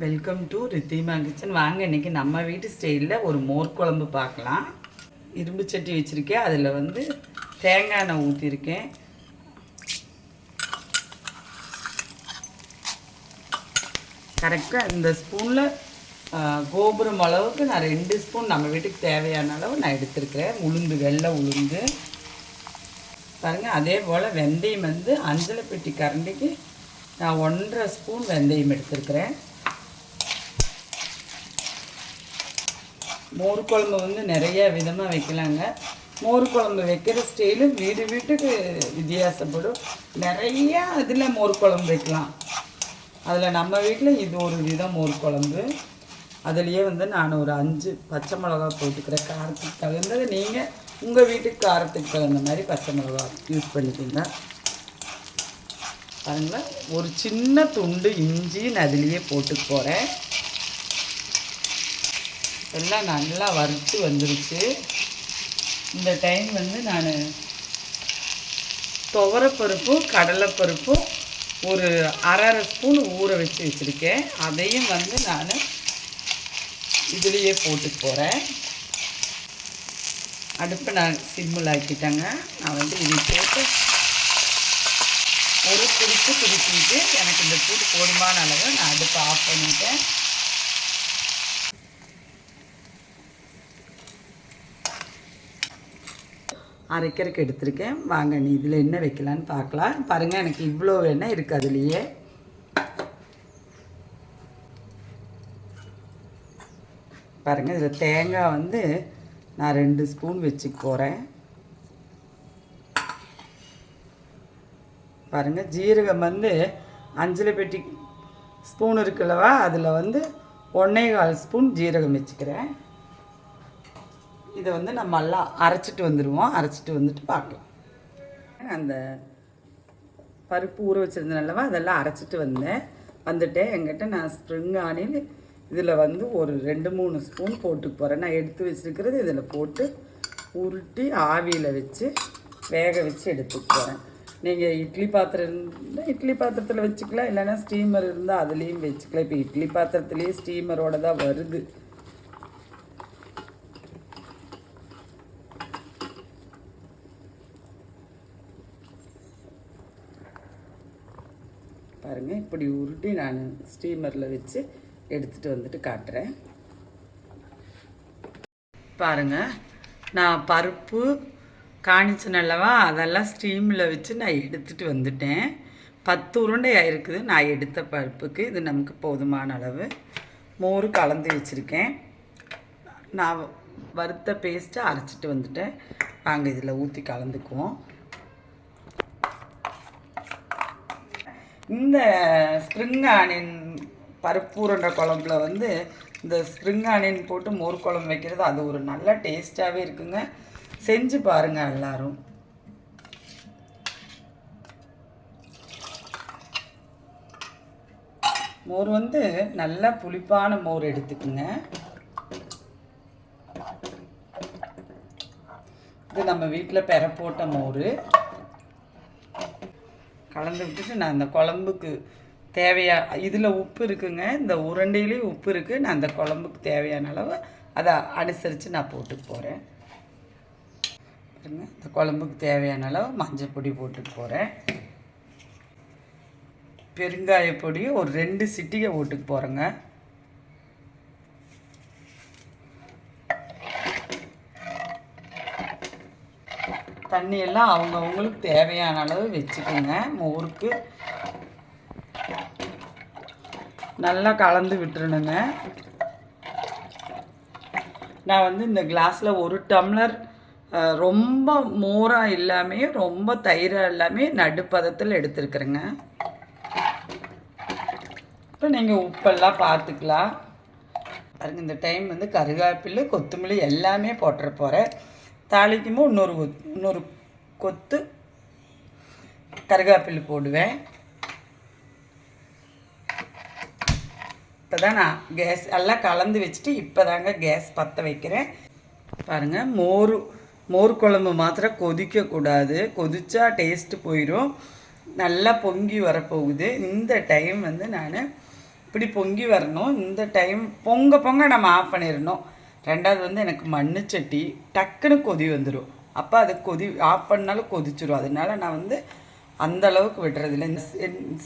Welcome to Ridhima kitchen. வாங்க இன்றைக்கி நம்ம வீட்டு ஸ்டைலில் ஒரு மோர் குழம்பு பார்க்கலாம். இரும்பு சட்டி வச்சுருக்கேன். அதில் வந்து தேங்காய் எண்ணெய் ஊற்றிருக்கேன். கரெக்டாக இந்த ஸ்பூனில் கோபுரம் அளவுக்கு நான் 2 ஸ்பூன் நம்ம வீட்டுக்கு தேவையான அளவு நான் எடுத்துருக்கிறேன். உளுந்து, வெள்ளை உளுந்து பாருங்கள். அதே போல் வெந்தயம் வந்து அஞ்சலை பெட்டி கரண்டிக்கு நான் 1.5 ஸ்பூன் வெந்தயம் எடுத்துருக்கிறேன். மோர் குழம்பு வந்து நிறைய விதமாக வைக்கலாங்க. மோர் குழம்பு வைக்கிற ஸ்டைலு வீட்டுக்கு வித்தியாசப்படும். நிறையா இதில் மோர் குழம்பு வைக்கலாம். அதில் நம்ம வீட்டில் இது ஒரு விதம் மோர் குழம்பு. அதுலேயே வந்து நான் ஒரு 5 பச்சை மிளகா போட்டுக்கிறேன். காரத்துக்கு தகுந்தது நீங்கள் உங்கள் வீட்டுக்கு காரத்துக்கு தகுந்த மாதிரி பச்சை மிளகா யூஸ் பண்ணிக்கோங்க. பாருங்களேன், ஒரு சின்ன துண்டு இஞ்சி நான் அதுலேயே போட்டு போகிறேன். எல்லாம் நல்லா வறுத்து வந்துருச்சு. இந்த டைம் வந்து நான் துவரப்பருப்பும் கடலைப்பருப்பும் ஒரு 1/2 ஸ்பூன் ஊற வச்சுருக்கேன். அதையும் வந்து நான் இதுலேயே போட்டு போகிறேன். அடுப்பை நான் சிம்மில் ஆக்கிட்டேங்க. நான் வந்து இதை போட்டு ஒரு திருப்பிட்டு எனக்கு இந்த சூடு போதுமான அளவு நான் அடுப்பை ஆஃப் பண்ணிட்டேன். அரைக்கிறதுக்கு எடுத்திருக்கேன். வாங்க நீ இதில் என்ன வைக்கலான்னு பார்க்கலாம். பாருங்கள், எனக்கு இவ்வளோ எண்ணெய் இருக்குது. அதுலேயே பாருங்கள், இதில் தேங்காய் வந்து நான் 2 ஸ்பூன் வச்சுக்க போகிறேன். பாருங்கள், ஜீரகம் வந்து அஞ்சலை பெட்டி ஸ்பூன் இருக்குல்லவா, அதில் வந்து 1.25 ஸ்பூன் ஜீரகம் வச்சுக்கிறேன். இதை வந்து நம்ம எல்லாம் அரைச்சிட்டு வந்துடுவோம். அரைச்சிட்டு வந்துட்டு பார்க்கலாம். அந்த பருப்பு ஊற வச்சுருந்தேன்லவா, அதெல்லாம் அரைச்சிட்டு வந்துட்டேன். என்கிட்ட நான் ஸ்ப்ரிங் ஆனியன் இதில் வந்து ஒரு 2-3 ஸ்பூன் போட்டு போகிறேன். நான் எடுத்து வச்சுருக்கிறது இதில் போட்டு உருட்டி ஆவியில் வச்சு வேக வச்சு எடுத்துக்க போகிறேன். நீங்கள் இட்லி பாத்திரம் இருந்தால் இட்லி பாத்திரத்தில் வச்சுக்கலாம், இல்லைன்னா ஸ்டீமர் இருந்தால் அதுலேயும் வச்சுக்கலாம். இப்போ இட்லி பாத்திரத்துலேயே ஸ்டீமரோடு தான் வருது. பாருங்கள், இப்படி உருட்டி நான் ஸ்டீமரில் வச்சு எடுத்துகிட்டு வந்துட்டு காட்டுறேன். பாருங்கள், நான் பருப்பு காணிச்சேன் அல்லவா, அதெல்லாம் ஸ்டீமில் வச்சு நான் எடுத்துகிட்டு வந்துட்டேன். 10 உருண்டை ஆயிருக்குது நான் எடுத்த பருப்புக்கு. இது நமக்கு போதுமான அளவு. மோர் கலந்து வச்சுருக்கேன். நான் வறுத்த பேஸ்ட்டை அரைச்சிட்டு வந்துட்டேன். வாங்க இதில் ஊற்றி கலந்துக்குவோம். இந்த ஸ்ப்ரிங் ஆனியன் பருப்பு உருண்டை குழம்புல வந்து இந்த ஸ்ப்ரிங் ஆனியன் போட்டு மோர் குழம்பு வைக்கிறது அது ஒரு நல்ல டேஸ்ட்டாகவே இருக்குங்க. செஞ்சு பாருங்கள் எல்லோரும். மோர் வந்து நல்லா புளிப்பான மோர் எடுத்துக்குங்க. இது நம்ம வீட்டில் பெற போட்ட மோர். கலந்து விட்டுட்டு நான் இந்த குழம்புக்கு இதில் உப்பு இருக்குங்க. இந்த உருண்டையிலேயும் உப்பு இருக்குது. நான் அந்த குழம்புக்கு தேவையான அளவு அதை அனுசரித்து நான் போட்டு போகிறேன். பாருங்க, இந்த குழம்புக்கு தேவையான அளவு மஞ்சள் பொடி போட்டுட்டு போகிறேன். பெருங்காயப்பொடி ஒரு 2 சிட்டிகை போட்டுக்கு போகிறேங்க. தண்ணியெல்லாம் அவங்கவுங்களுக்கு தேவையான அளவு வச்சுக்கோங்க. மோருக்கு நல்லா கலந்து விட்டுருணுங்க. நான் வந்து இந்த கிளாஸில் 1 டம்ளர் ரொம்ப மோராக இல்லாமல் ரொம்ப தயிராக இல்லாமல் நடுப்பதத்தில் எடுத்துருக்குறேங்க. இப்போ நீங்கள் உப்பெல்லாம் பார்த்துக்கலாம். பாருங்கள், இந்த டைம் வந்து கருவேப்பிலை, கொத்தமல்லி எல்லாமே போட்டுற போகிறேன். தாளிக்கும்போது இன்னொரு கொத்து கருவேப்பிலை போடுவேன். இப்போ தான் நான் கேஸ் எல்லாம் கலந்து வச்சுட்டு இப்போ தாங்க கேஸ் பற்ற வைக்கிறேன். பாருங்கள், மோர் குழம்பு மாத்திரம் கொதிக்கக்கூடாது. கொதிச்சா டேஸ்ட்டு போயிடும். நல்லா பொங்கி வரப்போகுது. இந்த டைம் வந்து நான் இப்படி பொங்கி வரணும். இந்த டைம் பொங்க நம்ம ஆஃப் பண்ணிடணும். ரெண்டாவது வந்து எனக்கு மண்ணுச்சட்டி டக்குன்னு கொதி வந்துடும். அப்போ அது ஆஃப் பண்ணாலும் கொதிச்சிடும். அதனால நான் வந்து அந்த அளவுக்கு விடுறதில்ல. இந்த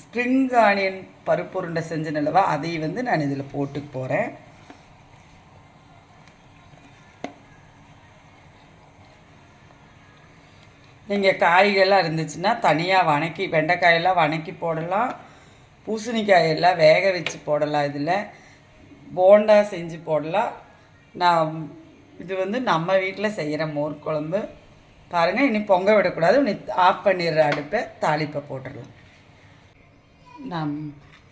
ஸ்ப்ரிங் ஆனியன் பருப்பு உருண்டை செஞ்சனல்லவா, அதை வந்து நான் இதில் போட்டு போகிறேன். நீங்கள் காய்கள்லாம் இருந்துச்சுன்னா தனியாக வணக்கி, வெண்டைக்காயெல்லாம் வணக்கி போடலாம், பூசணிக்காயெல்லாம் வேக வச்சு போடலாம், இதில் போண்டா செஞ்சு போடலாம். நான் இது வந்து நம்ம வீட்டில் செய்கிற மோர் குழம்பு பாருங்கள். இனி பொங்க விடக்கூடாது, இனி ஆஃப் பண்ணிடுற அடுப்பை, தாளிப்பை போட்டுடலாம். நான்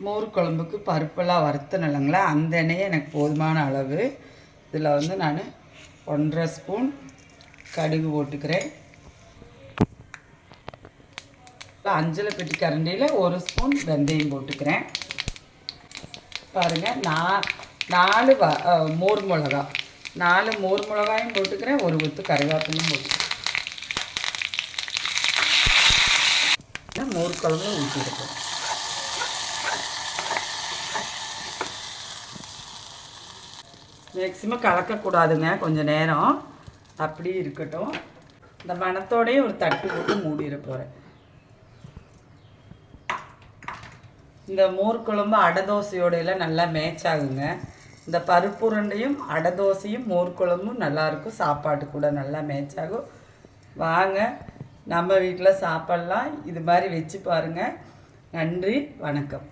மோர் குழம்புக்கு பருப்பெல்லாம் வறுத்தனில்லைங்களா, அந்த எண்ணெயே எனக்கு போதுமான அளவு. இதில் வந்து நான் 1.5 ஸ்பூன் கடுகு போட்டுக்கிறேன். அஞ்சலை பெட்டி கரண்டியில் 1 ஸ்பூன் வெந்தயம் போட்டுக்கிறேன். பாருங்கள், 4 மோர் மிளகா, 4 மோர் மிளகாயும் போட்டுக்கிறேன். 1 கொத்து கருவேப்பிலையும் போட்டுக்கிறேன். மோர் குழம்பு ஊற்றிருக்கோம். மேக்ஸிமம் கலக்கக்கூடாதுங்க, கொஞ்சம் நேரம் அப்படி இருக்கட்டும். இந்த மணத்தோடையே ஒரு தட்டு போட்டு மூடிட போகிறேன். இந்த மோர் குழம்பு அடை தோசையோடையெல்லாம் நல்லா மேட்ச் ஆகுங்க. இந்த பருப்பு உருண்டையும் அடை தோசையும் மோர் குழம்பும் நல்லாயிருக்கும், சாப்பாட்டு கூட நல்லா மேட்ச் ஆகும். வாங்க நம்ம வீட்டில் சாப்பிட்லாம். இது மாதிரி வச்சு பாருங்கள். நன்றி, வணக்கம்.